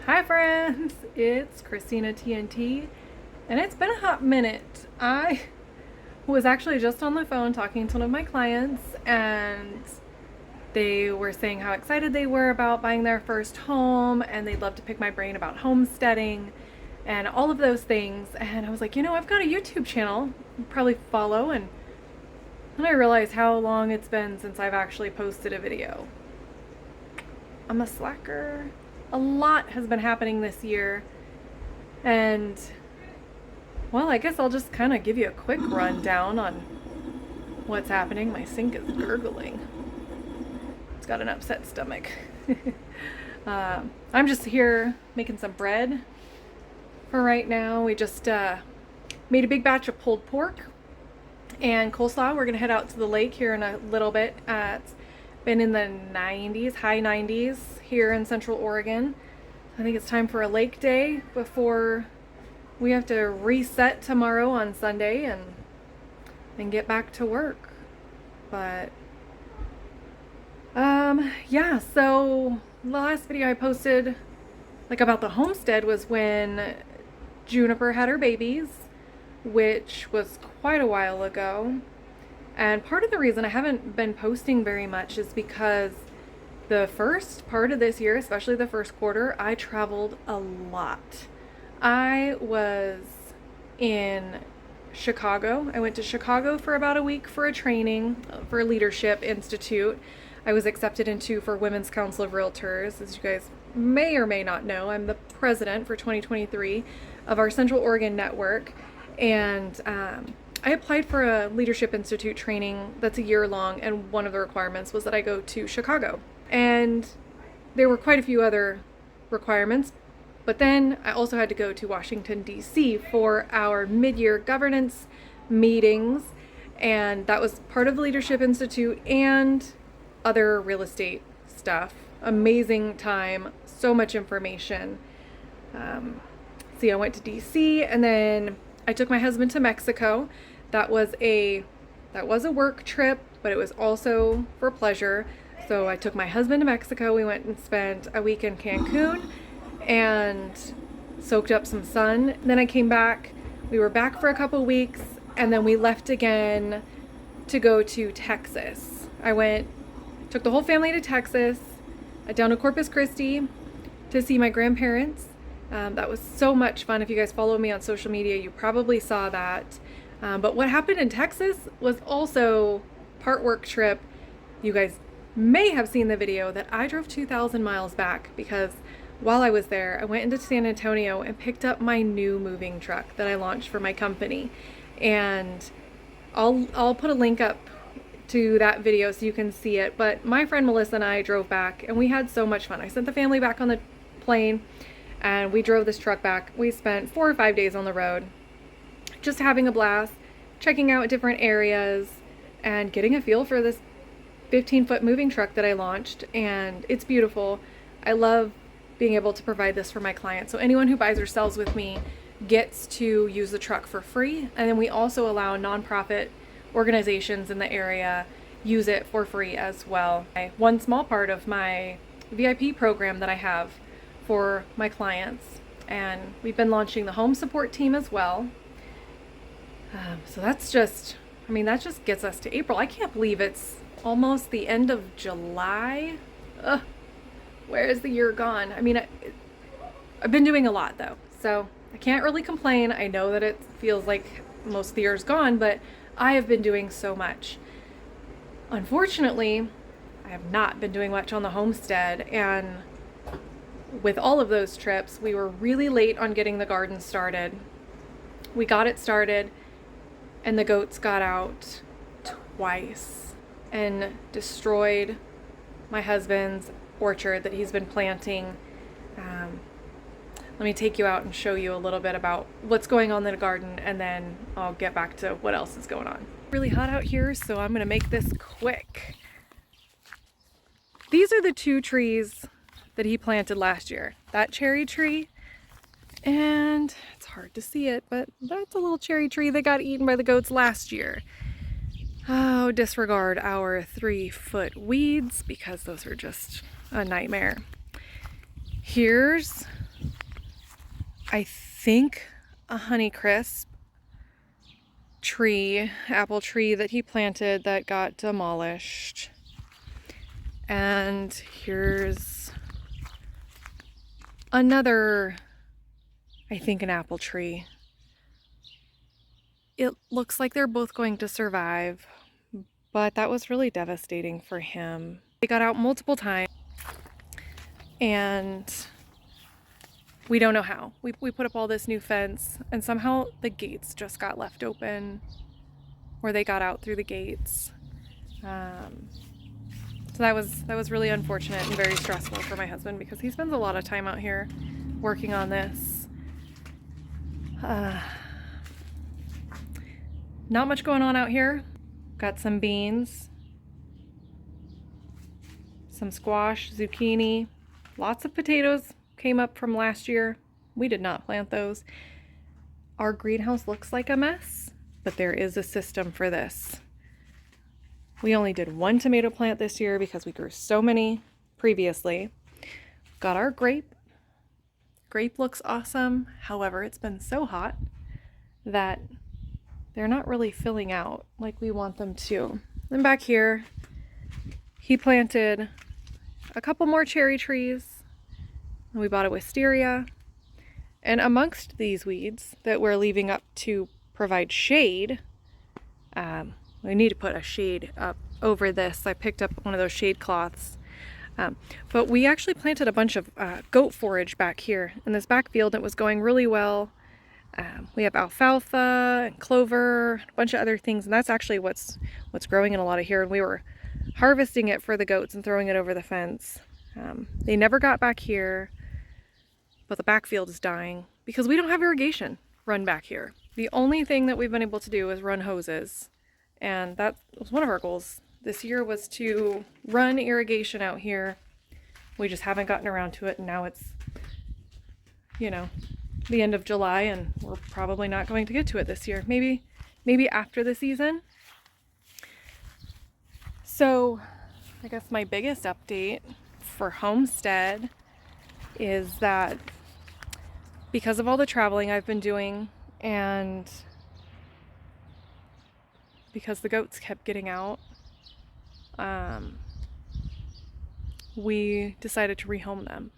Hi friends, it's Christina TNT, and it's been a hot minute. I was actually just on the phone talking to one of my clients, and they were saying how excited they were about buying their first home, and they'd love to pick my brain about homesteading and all of those things. And I was like, I've got a YouTube channel you probably follow, and then I realized how long it's been since I've actually posted a video. I'm a slacker. A lot has been happening this year, and well, I guess I'll just kind of give you a quick rundown on what's happening. My sink is gurgling. It's got an upset stomach. I'm just here making some bread for right now. We just made a big batch of pulled pork and coleslaw. We're gonna head out to the lake here in a little bit. It's been in the 90s, high 90s here in Central Oregon. I think it's time for a lake day before we have to reset tomorrow on Sunday and then get back to work. But yeah, so the last video I posted about the homestead was when Juniper had her babies, which was quite a while ago. And part of the reason I haven't been posting very much is because the first part of this year, especially the first quarter, I traveled a lot. I was in Chicago. I went to Chicago for about a week for a training for a leadership institute. I was accepted into for Women's Council of Realtors. As you guys may or may not know, I'm the president for 2023 of our Central Oregon network. And I applied for a Leadership Institute training that's a year long, and one of the requirements was that I go to Chicago. And there were quite a few other requirements, but then I also had to go to Washington, D.C. for our mid-year governance meetings, and that was part of the Leadership Institute and other real estate stuff. Amazing time, so much information. I went to D.C., and then I took my husband to Mexico. That was a work trip, but it was also for pleasure. So I took my husband to Mexico. We went and spent a week in Cancun and soaked up some sun. Then I came back. We were back for a couple weeks, and then we left again to go to Texas. Took the whole family to Texas, down to Corpus Christi to see my grandparents. That was so much fun. If you guys follow me on social media, you probably saw that. But what happened in Texas was also part work trip. You guys may have seen the video that I drove 2,000 miles back because while I was there, I went into San Antonio and picked up my new moving truck that I launched for my company. And I'll put a link up to that video so you can see it. But my friend Melissa and I drove back, and we had so much fun. I sent the family back on the plane, and we drove this truck back. We spent 4 or 5 days on the road, just having a blast, checking out different areas, and getting a feel for this 15-foot moving truck that I launched. And it's beautiful. I love being able to provide this for my clients. So anyone who buys or sells with me gets to use the truck for free. And then we also allow nonprofit organizations in the area use it for free as well. One small part of my VIP program that I have for my clients, and we've been launching the home support team as well. So that just gets us to April. I can't believe it's almost the end of July. Where is the year gone? I've been doing a lot though, so I can't really complain. I know that it feels like most of the year's gone, but I have been doing so much. Unfortunately, I have not been doing much on the homestead, and with all of those trips, we were really late on getting the garden started. We got it started, and the goats got out twice and destroyed my husband's orchard that he's been planting. Let me take you out and show you a little bit about what's going on in the garden, and then I'll get back to what else is going on. Really hot out here, so I'm gonna make this quick. These are the 2 trees that he planted last year. That cherry tree, and it's hard to see it, but that's a little cherry tree that got eaten by the goats last year. Oh, disregard our 3-foot weeds because those are just a nightmare. Here's I think a Honeycrisp tree, apple tree that he planted that got demolished. And here's another, I think, an apple tree. It looks like they're both going to survive, but that was really devastating for him. They got out multiple times, and we don't know how. We put up all this new fence, and somehow the gates just got left open, or they got out through the gates. So that was really unfortunate and very stressful for my husband, because he spends a lot of time out here working on this. Not much going on out here. Got some beans, some squash, zucchini, lots of potatoes came up from last year. We did not plant those. Our greenhouse looks like a mess, but there is a system for this. We only did one tomato plant this year because we grew so many previously. Got our grape. Grape looks awesome. However, it's been so hot that they're not really filling out like we want them to. Then back here, he planted a couple more cherry trees. We bought a wisteria. And amongst these weeds that we're leaving up to provide shade, we need to put a shade up over this. I picked up one of those shade cloths. But we actually planted a bunch of goat forage back here in this back field. It was going really well. We have alfalfa and clover, a bunch of other things, and that's actually what's growing in a lot of here. And we were harvesting it for the goats and throwing it over the fence. They never got back here, but the backfield is dying because we don't have irrigation run back here. The only thing that we've been able to do is run hoses, and that was one of our goals this year, was to run irrigation out here. We just haven't gotten around to it, and now it's, you know, the end of July, and we're probably not going to get to it this year. Maybe after the season. So I guess my biggest update for Homestead is that because of all the traveling I've been doing, and because the goats kept getting out, we decided to rehome them.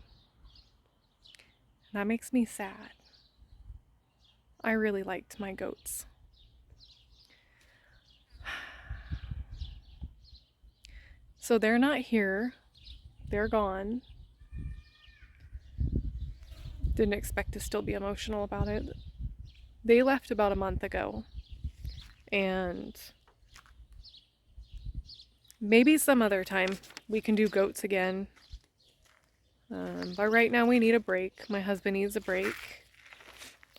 That makes me sad. I really liked my goats. So they're not here. They're gone. Didn't expect to still be emotional about it. They left about a month ago. And maybe some other time we can do goats again. But right now we need a break. My husband needs a break.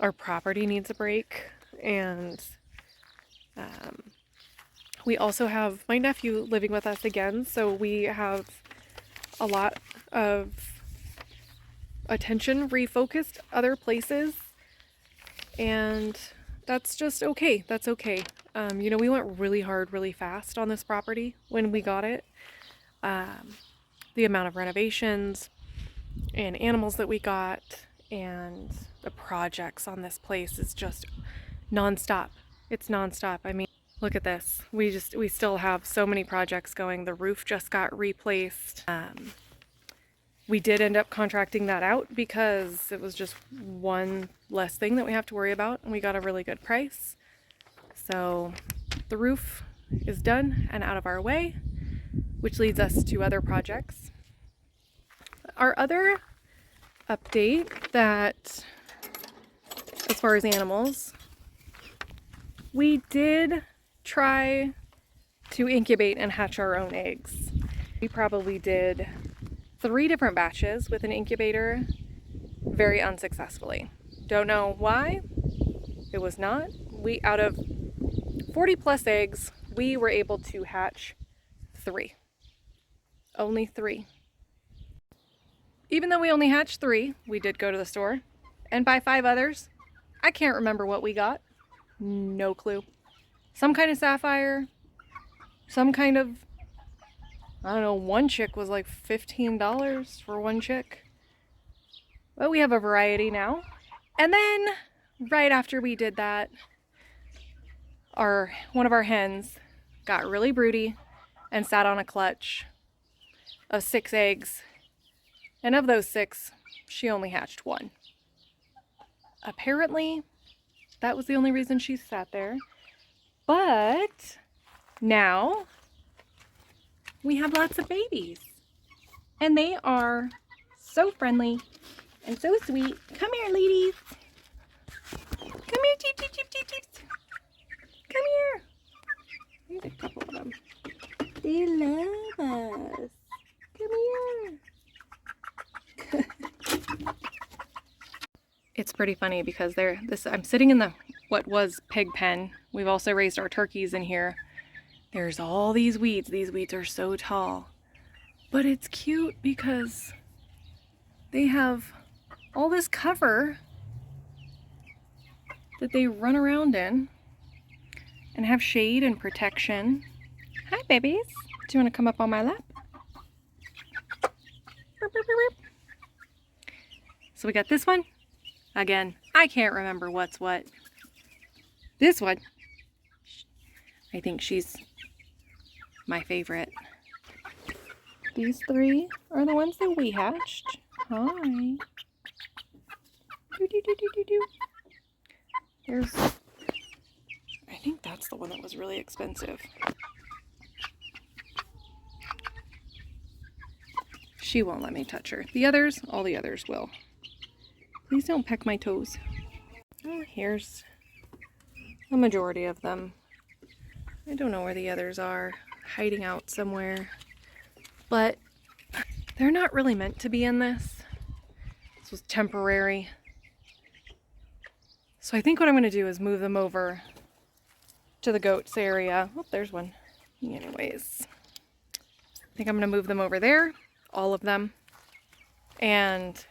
Our property needs a break. And we also have my nephew living with us again. So we have a lot of attention refocused other places. And that's just okay. That's okay. You know, we went really hard, really fast on this property when we got it. The amount of renovations and animals that we got and the projects on this place is just nonstop. It's nonstop. I mean, look at this. We still have so many projects going. The roof just got replaced. We did end up contracting that out because it was just one less thing that we have to worry about, and we got a really good price. So the roof is done and out of our way, which leads us to other projects. Our other update, that as far as animals, we did try to incubate and hatch our own eggs. We probably did 3 different batches with an incubator very unsuccessfully. Don't know why. It was not. Out of 40 plus eggs, we were able to hatch 3. Only 3. Even though we only hatched 3, we did go to the store and buy 5 others. I can't remember what we got. No clue. Some kind of sapphire, some kind of, I don't know, one chick was like $15 for one chick. But we have a variety now. And then right after we did that, one of our hens got really broody and sat on a clutch of 6 eggs. And of those 6, she only hatched 1. Apparently, that was the only reason she sat there. But now we have lots of babies. And they are so friendly and so sweet. Come here, ladies. Come here, cheep, cheep, cheep, cheep, cheep. Come here. There's a couple of them. They love us. Come here. It's pretty funny because I'm sitting in what was pig pen. We've also raised our turkeys in here. There's all these weeds. These weeds are so tall. But it's cute because they have all this cover that they run around in and have shade and protection. Hi, babies. Do you want to come up on my lap? So we got this one. Again, I can't remember what's what. This one, I think she's my favorite. These 3 are the ones that we hatched. Hi. Do, do, do, do, do, do. There's, I think that's the one that was really expensive. She won't let me touch her. The others, all the others will. Please don't peck my toes. Oh, here's a majority of them. I don't know where the others are, hiding out somewhere. But they're not really meant to be in this. This was temporary. So I think what I'm going to do is move them over to the goats area. Oh, there's one. Anyways, I think I'm going to move them over there, all of them, and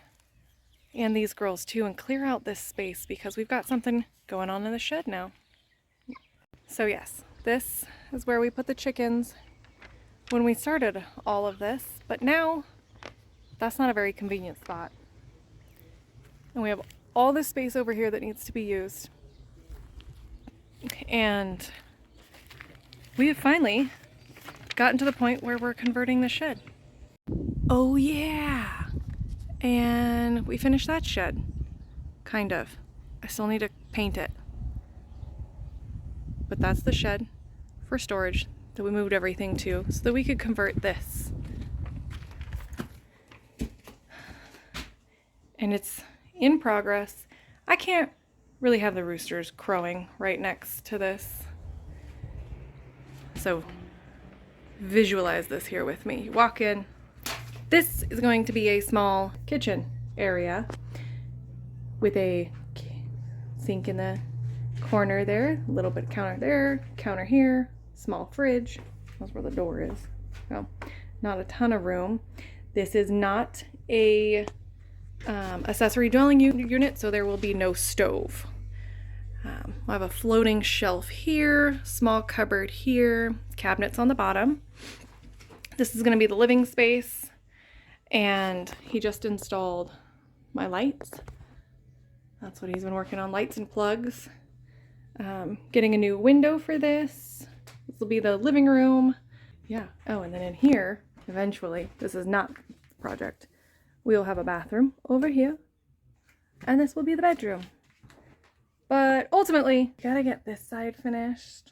these girls too, and clear out this space because we've got something going on in the shed now. So yes, this is where we put the chickens when we started all of this, but now that's not a very convenient spot. And we have all this space over here that needs to be used. And we have finally gotten to the point where we're converting the shed. Oh yeah! And we finished that shed. Kind of. I still need to paint it. But that's the shed for storage that we moved everything to so that we could convert this. And it's in progress. I can't really have the roosters crowing right next to this. So visualize this here with me. You walk in. This is going to be a small kitchen area with a sink in the corner there, a little bit of counter there, counter here, small fridge. That's where the door is. So not a ton of room. This is not a accessory dwelling unit, so there will be no stove. We'll have a floating shelf here, small cupboard here, cabinets on the bottom. This is going to be the living space, and he just installed my lights. That's what he's been working on, lights and plugs. Getting a new window for this. This will be the living room. Yeah. Oh, and then in here, eventually, this is not the project, we'll have a bathroom over here, and this will be the bedroom. But ultimately, gotta get this side finished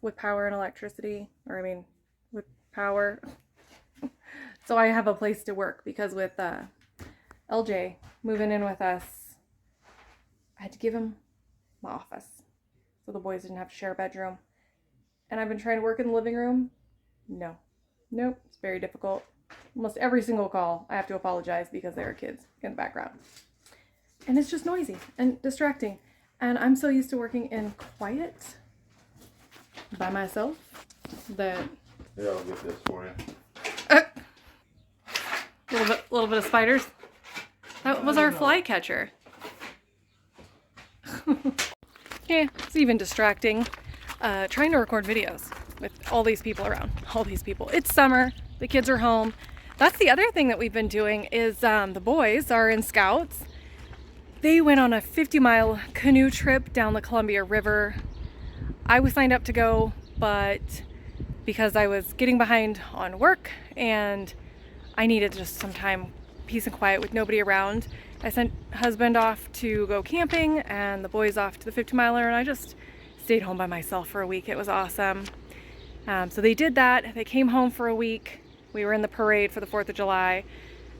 with power and electricity, or I mean, with power. So I have a place to work, because with LJ moving in with us, I had to give him my office so the boys didn't have to share a bedroom. And I've been trying to work in the living room. Nope, it's very difficult. Almost every single call I have to apologize because there are kids in the background. And it's just noisy and distracting. And I'm so used to working in quiet by myself that... Yeah, I'll get this for you. Little bit of spiders. That was our fly catcher. Yeah, it's even distracting. Trying to record videos with all these people around. All these people. It's summer. The kids are home. That's the other thing that we've been doing is the boys are in scouts. They went on a 50-mile canoe trip down the Columbia River. I was signed up to go, but because I was getting behind on work and I needed just some time, peace and quiet with nobody around, I sent husband off to go camping and the boys off to the 50-miler, and I just stayed home by myself for a week. It was awesome. So they did that. They came home for a week. We were in the parade for the 4th of July.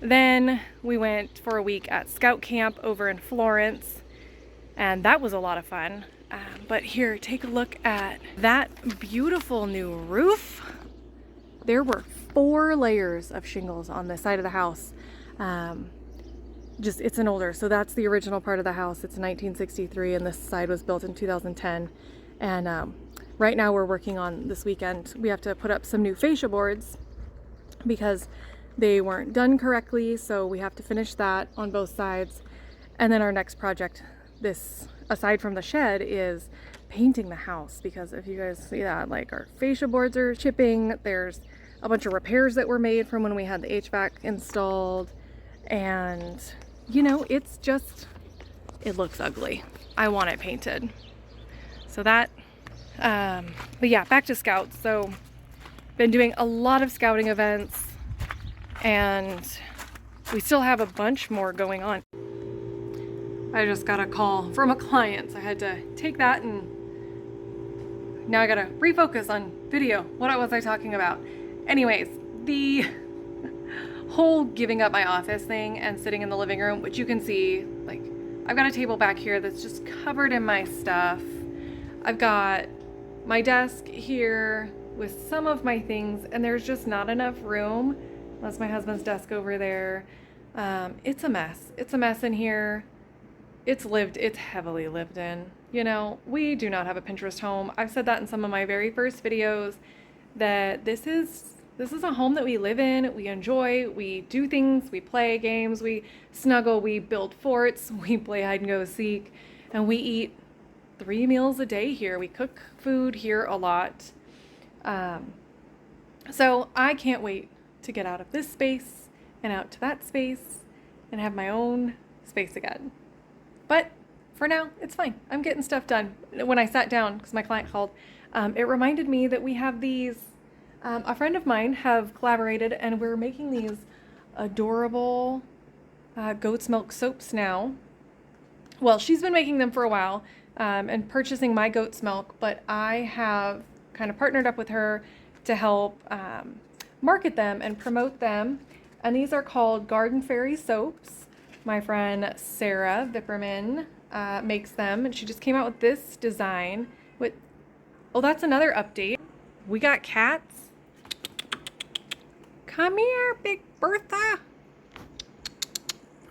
Then we went for a week at scout camp over in Florence, and that was a lot of fun. But here, take a look at that beautiful new roof. There were 4 layers of shingles on the side of the house. It's an older, so that's the original part of the house. It's 1963, and this side was built in 2010. And right now we're working on, this weekend, we have to put up some new fascia boards because they weren't done correctly, so we have to finish that on both sides. And then our next project, this, aside from the shed, is painting the house, because if you guys see that, like, our fascia boards are chipping, there's a bunch of repairs that were made from when we had the HVAC installed, and you know, it's just, it looks ugly. I want it painted. So that, but yeah, back to scouts. So been doing a lot of scouting events, and we still have a bunch more going on. I just got a call from a client, so I had to take that, and now I gotta refocus on video. What was I talking about? Anyways, the whole giving up my office thing and sitting in the living room, which you can see, like, I've got a table back here that's just covered in my stuff. I've got my desk here with some of my things, and there's just not enough room. That's my husband's desk over there. It's a mess. It's a mess in here. It's heavily lived in. You know, we do not have a Pinterest home. I've said that in some of my very first videos, that this is a home that we live in, we enjoy, we do things, we play games, we snuggle, we build forts, we play hide and go seek, and we eat 3 meals a day here. We cook food here a lot. So I can't wait to get out of this space and out to that space and have my own space again. But for now, it's fine. I'm getting stuff done. When I sat down, because my client called, it reminded me that we have these, a friend of mine have collaborated, and we're making these adorable goat's milk soaps now. Well, she's been making them for a while and purchasing my goat's milk, but I have kind of partnered up with her to help market them and promote them. And these are called Garden Fairy soaps. My friend Sarah Vipperman makes them, and she just came out with this design with, oh, that's another update. We got cats. Come here, Big Bertha.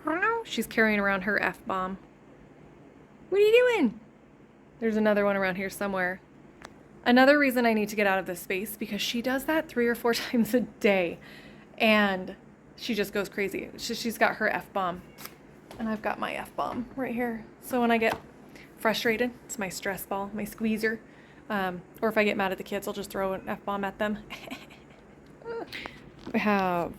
Oh, she's carrying around her F-bomb. What are you doing? There's another one around here somewhere. Another reason I need to get out of this space, because she does that 3 or 4 times a day, and she just goes crazy. She's got her F-bomb, and I've got my F-bomb right here. So when I get frustrated, it's my stress ball, my squeezer. Or if I get mad at the kids, I'll just throw an F-bomb at them. We have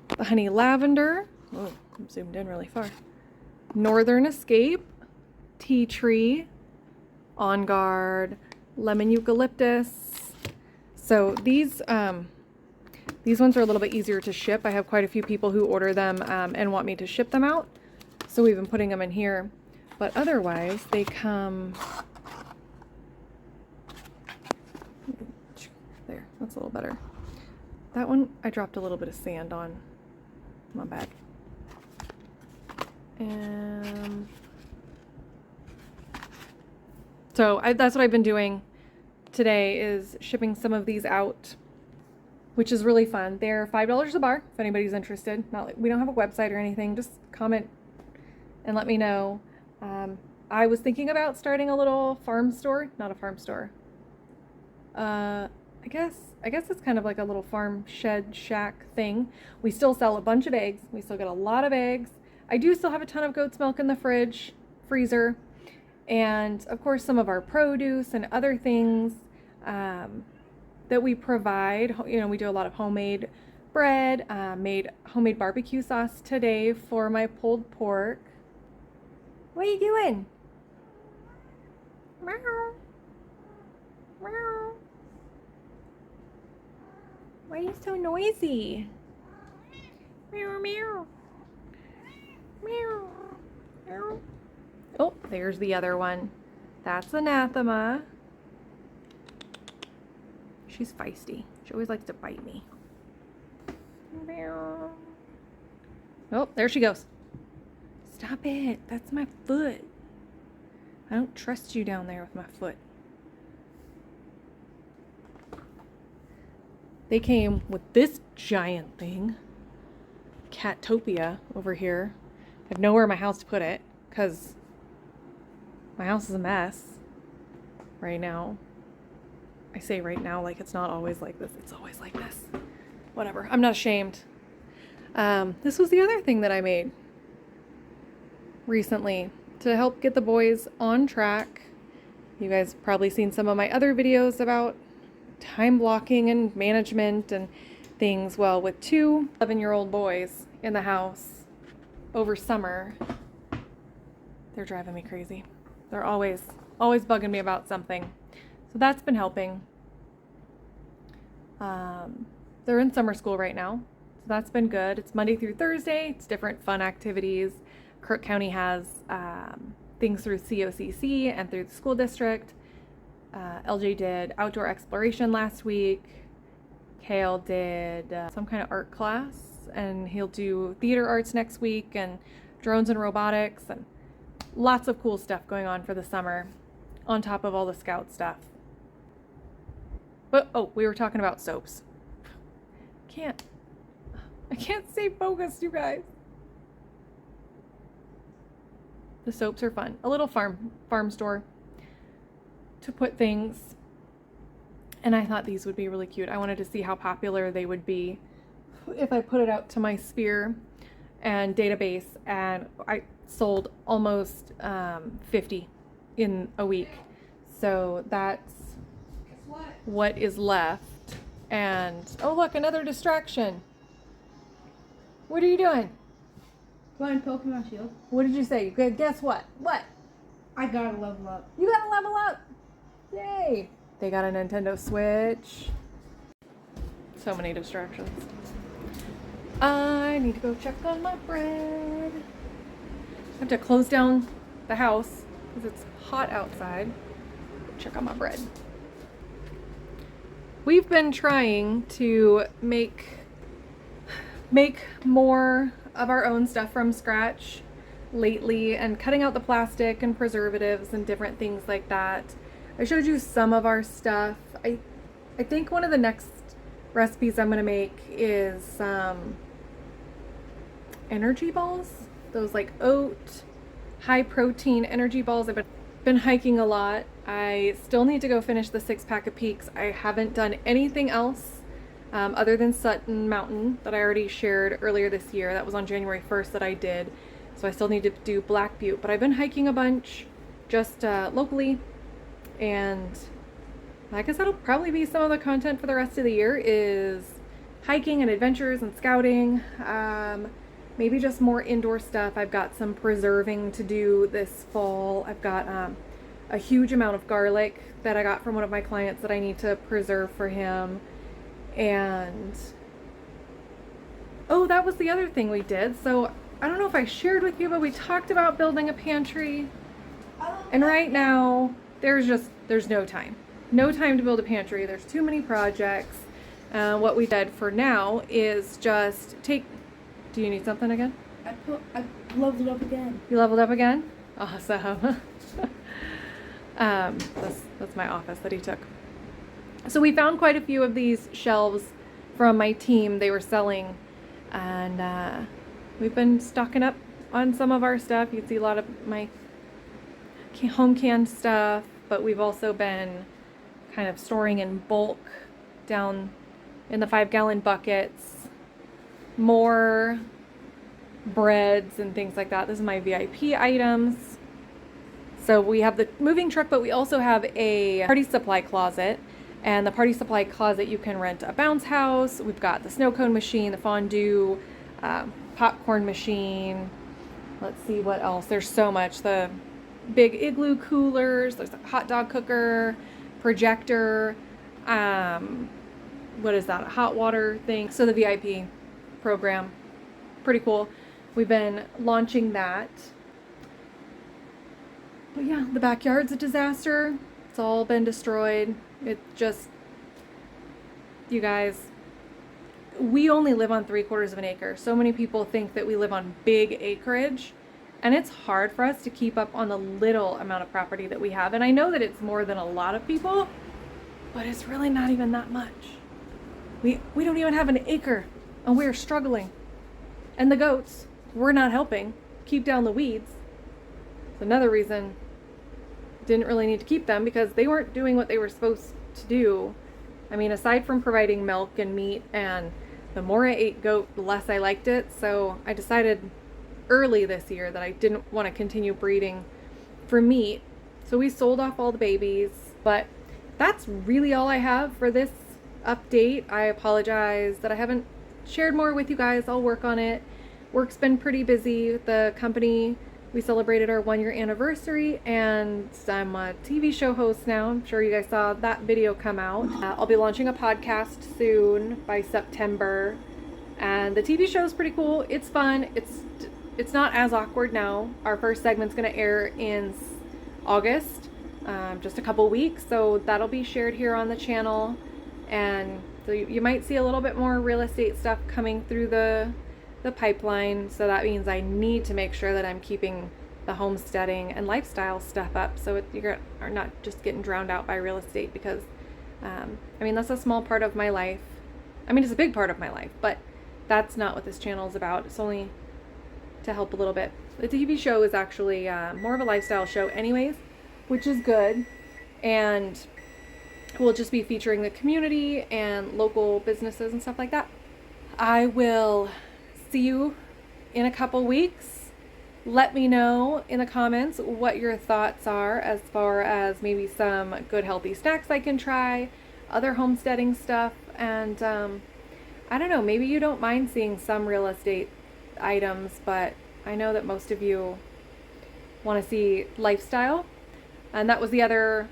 the honey lavender. Oh, I'm zoomed in really far. Northern Escape, tea tree, on guard, lemon eucalyptus. So these ones are a little bit easier to ship. I have quite a few people who order them and want me to ship them out. So we've been putting them in here. But otherwise, they come... There, that's a little better. That one, I dropped a little bit of sand on. My bad. And so that's what I've been doing today, is shipping some of these out, which is really fun. They're $5 a bar if anybody's interested. Not like, we don't have a website or anything. Just comment and let me know. I was thinking about starting a little farm store, not a farm store. I guess it's kind of like a little farm shed shack thing. We still sell a bunch of eggs. We still get a lot of eggs. I do still have a ton of goat's milk in the freezer. And of course some of our produce and other things that we provide. You know, we do a lot of homemade bread, made homemade barbecue sauce today for my pulled pork. What are you doing? Meow. Meow. Why are you so noisy? Meow, meow. Meow. Meow. Oh, there's the other one. That's 𝗦𝘂𝗧𝗏𝗂. She's feisty. She always likes to bite me. Meow. Oh, there she goes. Stop it. That's my foot. I don't trust you down there with my foot. They came with this giant thing. 𝗦𝗘𝗥𝗘 over here. I have nowhere in my house to put it because my house is a mess right now. I say right now like it's not always like this. It's always like this. Whatever. I'm not ashamed. This was the other thing that I made recently to help get the boys on track. You guys have probably seen some of my other videos about time blocking and management and things. Well, with two 11-year-old boys in the house over summer, they're driving me crazy. They're always bugging me about something. So that's been helping. They're in summer school right now, so that's been good. It's Monday through Thursday. It's different fun activities. Crook County has things through COCC and through the school district. LJ did outdoor exploration last week. Kale did some kind of art class, and he'll do theater arts next week and drones and robotics, and lots of cool stuff going on for the summer on top of all the scout stuff. But oh, we were talking about soaps. I can't stay focused, you guys. The soaps are fun. A little farm store to put things. And I thought these would be really cute. I wanted to see how popular they would be if I put it out to my sphere and database, and I sold almost 50 in a week. So that's what is left. And oh look, another distraction. What are you doing? Playing Pokemon Shield. What did you say? Good. Guess what? What? I gotta level up. You gotta level up. Yay. They got a Nintendo Switch. So many distractions. I need to go check on my bread. I have to close down the house because it's hot outside. Check on my bread. We've been trying to make more of our own stuff from scratch lately, and cutting out the plastic and preservatives and different things like that. I showed you some of our stuff. I think one of the next recipes I'm gonna make is energy balls. Those like oat, high protein energy balls. I've been hiking a lot. I still need to go finish the 6-pack of Peaks. I haven't done anything else other than Sutton Mountain that I already shared earlier this year. That was on January 1st that I did. So I still need to do Black Butte, but I've been hiking a bunch just locally, and I guess that'll probably be some of the content for the rest of the year, is hiking and adventures and scouting. Maybe just more indoor stuff. I've got some preserving to do this fall. I've got a huge amount of garlic that I got from one of my clients that I need to preserve for him. And oh, that was the other thing we did. So I don't know if I shared with you, but we talked about building a pantry. And right now there's no time. No time to build a pantry. There's too many projects. What we did for now is just take... Do you need something again? I leveled up again. You leveled up again? Awesome. That's my office that he took. So we found quite a few of these shelves from my team. They were selling, and we've been stocking up on some of our stuff. You can see a lot of my home canned stuff, but we've also been kind of storing in bulk down in the 5-gallon buckets. More breads and things like that. This is my VIP items. So we have the moving truck, but we also have a party supply closet. And the party supply closet, you can rent a bounce house. We've got the snow cone machine, the fondue, popcorn machine, Let's see what else. There's so much. The big igloo coolers. There's a hot dog cooker, projector. What is that? A hot water thing. So the VIP program, pretty cool. We've been launching that. But yeah, the backyard's a disaster. It's all been destroyed. It just, you guys, we only live on 3/4 of an acre. So many people think that we live on big acreage, and it's hard for us to keep up on the little amount of property that we have. And I know that it's more than a lot of people, but it's really not even that much. We don't even have an acre, and we're struggling. And the goats, we're not helping keep down the weeds. It's another reason didn't really need to keep them, because they weren't doing what they were supposed to do. I mean, aside from providing milk and meat, and the more I ate goat, the less I liked it. So I decided early this year that I didn't want to continue breeding for meat. So we sold off all the babies, but that's really all I have for this update. I apologize that I haven't shared more with you guys. I'll work on it. Work's been pretty busy. The company, we celebrated our 1-year anniversary, and I'm a TV show host now. I'm sure you guys saw that video come out. I'll be launching a podcast soon by September, and the TV show is pretty cool. It's fun. It's not as awkward now. Our first segment's going to air in August, just a couple weeks, so that'll be shared here on the channel. And so you might see a little bit more real estate stuff coming through the pipeline. So that means I need to make sure that I'm keeping the homesteading and lifestyle stuff up, so you are not just getting drowned out by real estate, because I mean, that's a small part of my life. I mean, it's a big part of my life, but that's not what this channel is about. It's only to help a little bit. The TV show is actually more of a lifestyle show anyways, which is good. And we'll just be featuring the community and local businesses and stuff like that. I will see you in a couple weeks. Let me know in the comments what your thoughts are as far as maybe some good healthy snacks I can try, other homesteading stuff, and I don't know, maybe you don't mind seeing some real estate items, but I know that most of you want to see lifestyle. And that was the other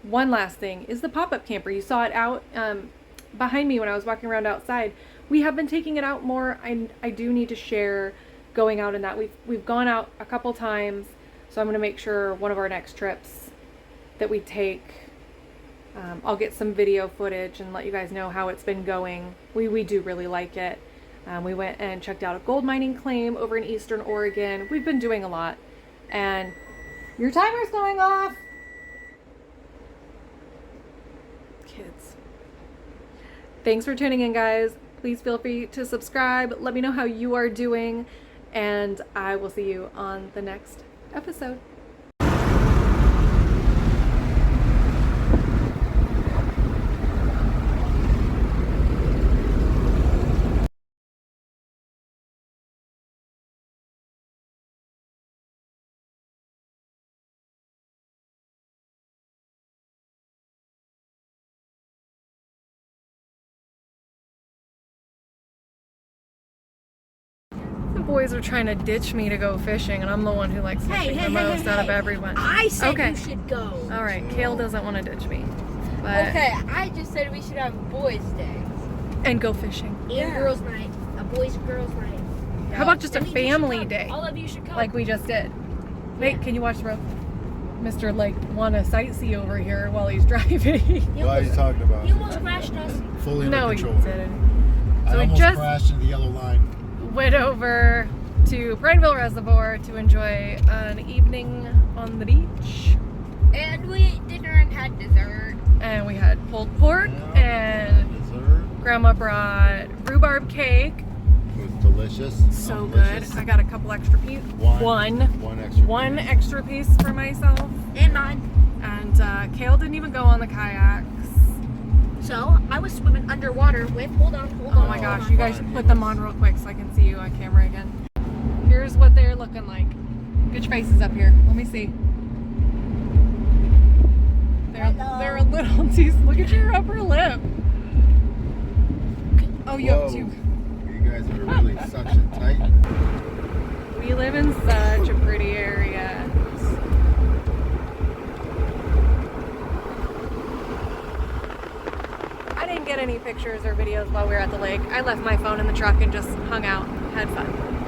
one last thing, is the pop-up camper. You saw it out behind me when I was walking around outside. We have been taking it out more. I do need to share going out in that. We've gone out a couple times, so I'm going to make sure one of our next trips that we take, I'll get some video footage and let you guys know how it's been going. We do really like it. We went and checked out a gold mining claim over in Eastern Oregon. We've been doing a lot. And your timer's going off. Kids. Thanks for tuning in, guys. Please feel free to subscribe. Let me know how you are doing, and I will see you on the next episode. The boys are trying to ditch me to go fishing, and I'm the one who likes fishing the most out of everyone. I said Okay. you should go. All right, Kale doesn't want to ditch me. But Okay, I just said we should have a boys' day. And go fishing. And girls' night. A boys' girls' night. How about just a I think you should family come. day? All of you should come. Like we just did. Wait, can you watch the road? Mr. like want to sightsee over here while he's driving. What are you talking about? You almost crashed us. Fully No, under he control. didn't. I So we almost just crashed into the yellow line. went over to Prineville Reservoir to enjoy an evening on the beach. And we ate dinner and had dessert. And we had pulled pork, and Dessert Grandma brought rhubarb cake. was delicious. So Delicious. good. I got a couple extra pieces. One extra piece for myself. And mine. And Kale didn't even go on the kayaks. So, I was swimming underwater with, hold on. Oh my gosh, you guys put them on real quick so I can see you on camera again. Here's what they're looking like. Get your faces up here. Let me see. They're a little decent. Look at your upper lip. Oh, you have Whoa. two. You guys are really suction tight. We live in such a pretty area. I didn't get any pictures or videos while we were at the lake. I left my phone in the truck and just hung out, had fun.